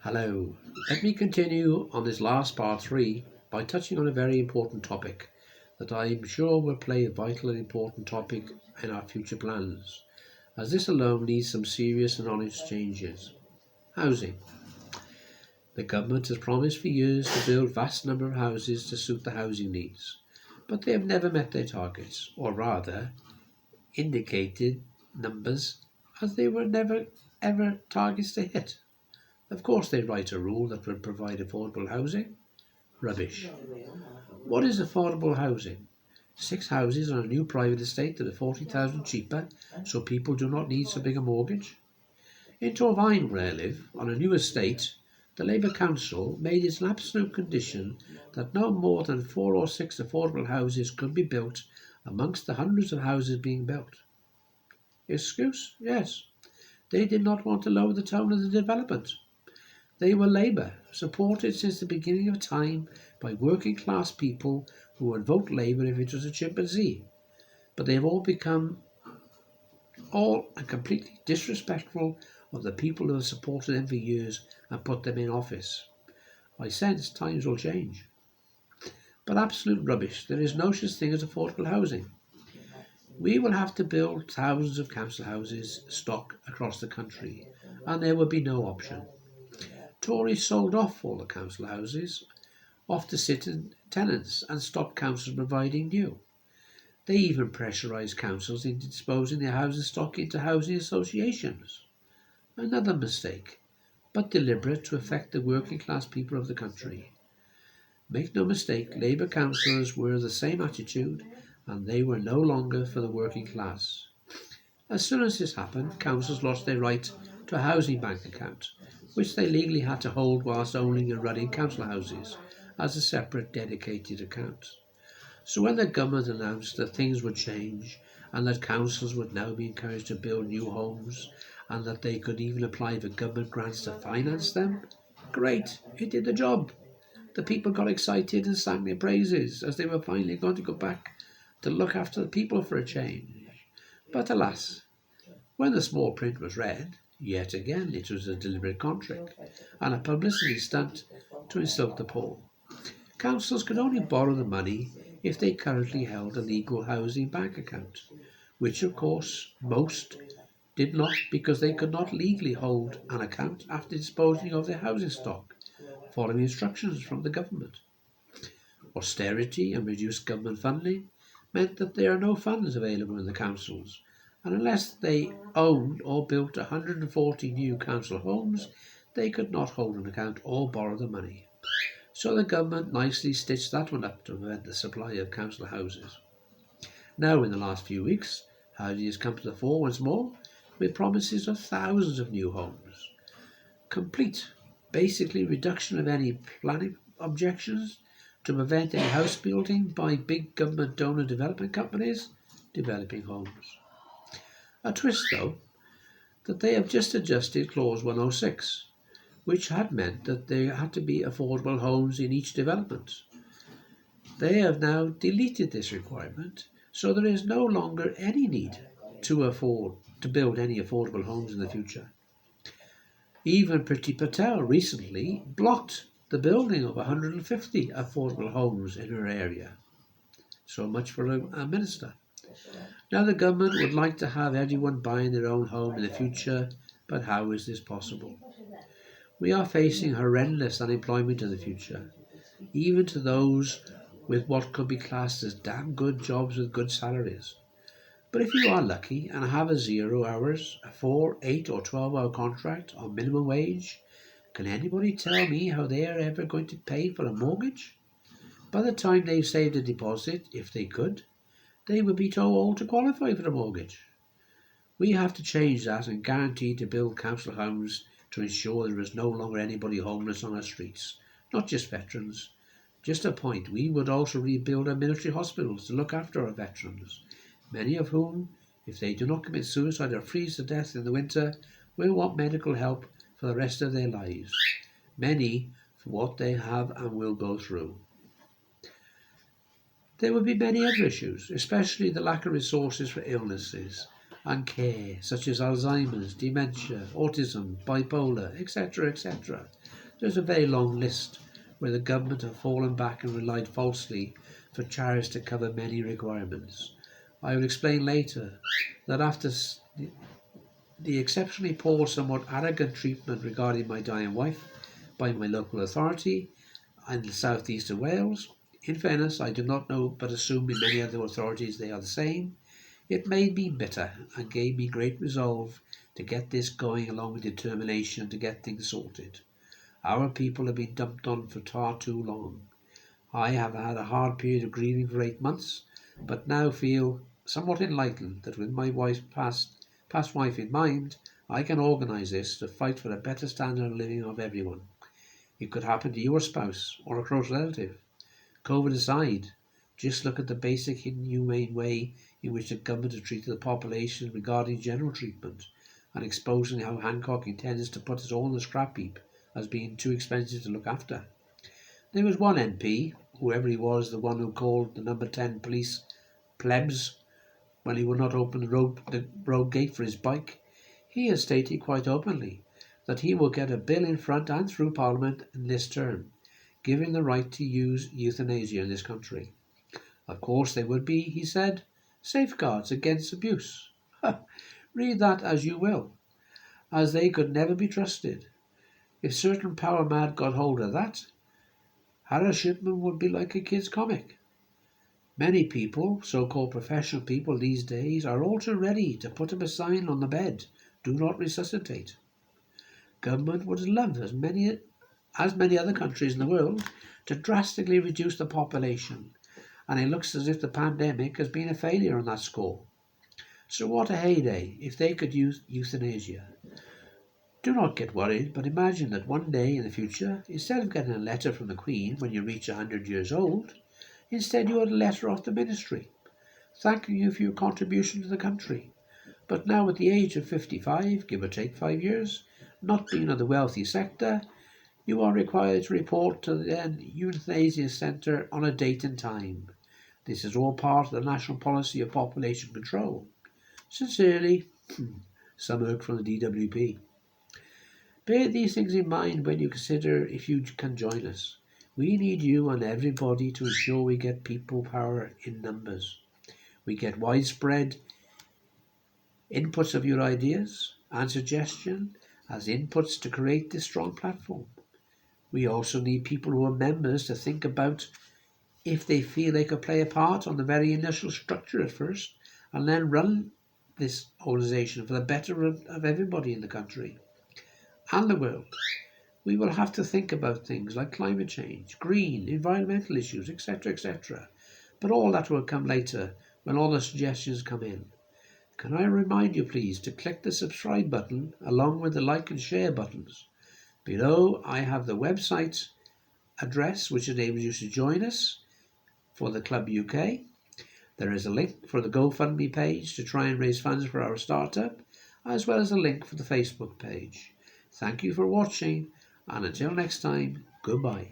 Hello. Let me continue on this last part 3 by touching on a very important topic that I'm sure will play a vital and important topic in our future plans, as this alone needs some serious and honest changes. Housing. The government has promised for years to build vast number of houses to suit the housing needs, but they have never met their targets, or rather, indicated numbers as they were never ever targets to hit. Of course they write a rule that would provide affordable housing. Rubbish. What is affordable housing? 6 houses on a new private estate that are 40,000 cheaper, so people do not need so big a mortgage? In Torvine, where I live, on a new estate, the Labour Council made it an absolute condition that no more than 4 or 6 affordable houses could be built amongst the hundreds of houses being built. Excuse? Yes. They did not want to lower the tone of the development. They were Labour, supported since the beginning of time by working class people who would vote Labour if it was a chimpanzee. But they have all become and completely disrespectful of the people who have supported them for years and put them in office. I sense times will change. But absolute rubbish. There is no such thing as affordable housing. We will have to build thousands of council houses stock across the country, and there will be no option. Tories sold off all the council houses off to sit-in tenants and stopped councils providing new. They even pressurised councils into disposing their housing stock into housing associations. Another mistake, but deliberate to affect the working class people of the country. Make no mistake, Labour councillors were of the same attitude, and they were no longer for the working class. As soon as this happened, councils lost their right to a housing bank account, which they legally had to hold whilst owning and running council houses as a separate dedicated account. So when the government announced that things would change and that councils would now be encouraged to build new homes and that they could even apply for government grants to finance them, great, it did the job. The people got excited and sang their praises as they were finally going to go back to look after the people for a change. But alas, when the small print was read, yet again it was a deliberate contract and a publicity stunt to insult the poor. Councils could only borrow the money if they currently held a legal housing bank account, which of course most did not because they could not legally hold an account after disposing of their housing stock, following instructions from the government. Austerity and reduced government funding meant that there are no funds available in the councils, and unless they owned or built 140 new council homes, they could not hold an account or borrow the money. So the government nicely stitched that one up to prevent the supply of council houses. Now, in the last few weeks, housing has come to the fore once more, with promises of thousands of new homes. Complete, basically reduction of any planning objections to prevent any house building by big government donor development companies developing homes. A twist, though, that they have just adjusted Clause 106, which had meant that there had to be affordable homes in each development. They have now deleted this requirement, so there is no longer any need to build any affordable homes in the future. Even Priti Patel recently blocked the building of 150 affordable homes in her area. So much for a minister. Now the government would like to have everyone buying their own home in the future, but how is this possible? We are facing horrendous unemployment in the future, even to those with what could be classed as damn good jobs with good salaries. But if you are lucky and have a 0 hours, a 4, 8 or 12-hour contract on minimum wage, can anybody tell me how they are ever going to pay for a mortgage? By the time they've saved a deposit, if they could, they would be too old to qualify for a mortgage. We have to change that and guarantee to build council homes to ensure there is no longer anybody homeless on our streets, not just veterans. Just a point, we would also rebuild our military hospitals to look after our veterans, many of whom, if they do not commit suicide or freeze to death in the winter, will want medical help for the rest of their lives. Many for what they have and will go through. There will be many other issues, especially the lack of resources for illnesses, and care, such as Alzheimer's, dementia, autism, bipolar, etc., etc. There's a very long list where the government have fallen back and relied falsely for charities to cover many requirements. I will explain later that after the exceptionally poor, somewhat arrogant treatment regarding my dying wife by my local authority in the southeast of Wales, in fairness, I do not know but assume in many other authorities they are the same, it made me bitter and gave me great resolve to get this going along with determination to get things sorted. Our people have been dumped on for far too long. I have had a hard period of grieving for 8 months, but now feel somewhat enlightened that with my wife's past wife in mind, I can organise this to fight for a better standard of living of everyone. It could happen to your spouse or a close relative. COVID aside, just look at the basic inhumane way in which the government has treated the population regarding general treatment, and exposing how Hancock intends to put us all in the scrap heap as being too expensive to look after. There was one MP, whoever he was, the one who called the number 10 police plebs when he would not open the road gate for his bike. He has stated quite openly that he will get a bill in front and through Parliament in this term, giving the right to use euthanasia in this country. Of course there would be, he said, safeguards against abuse. Read that as you will, as they could never be trusted. If certain power mad got hold of that, Harris Shipman would be like a kid's comic. Many people, so-called professional people these days, are all too ready to put up a sign on the bed, do not resuscitate. Government would love, as many other countries in the world, to drastically reduce the population, and it looks as if the pandemic has been a failure on that score. So what a heyday if they could use euthanasia. Do not get worried, but imagine that one day in the future, instead of getting a letter from the Queen when you reach 100 years old, instead you had a letter off the Ministry, thanking you for your contribution to the country. But now at the age of 55, give or take 5 years, not being of the wealthy sector, you are required to report to the then euthanasia centre on a date and time. This is all part of the national policy of population control. Sincerely, some oak from the DWP. Bear these things in mind when you consider if you can join us. We need you and everybody to ensure we get people power in numbers. We get widespread inputs of your ideas and suggestions as inputs to create this strong platform. We also need people who are members to think about if they feel they could play a part on the very initial structure at first and then run this organisation for the betterment of everybody in the country and the world. We will have to think about things like climate change, green, environmental issues, etc., etc. But all that will come later when all the suggestions come in. Can I remind you, please, to click the subscribe button along with the like and share buttons. Below, I have the website address which enables you to join us for the Club UK. There is a link for the GoFundMe page to try and raise funds for our startup, as well as a link for the Facebook page. Thank you for watching, and until next time, goodbye.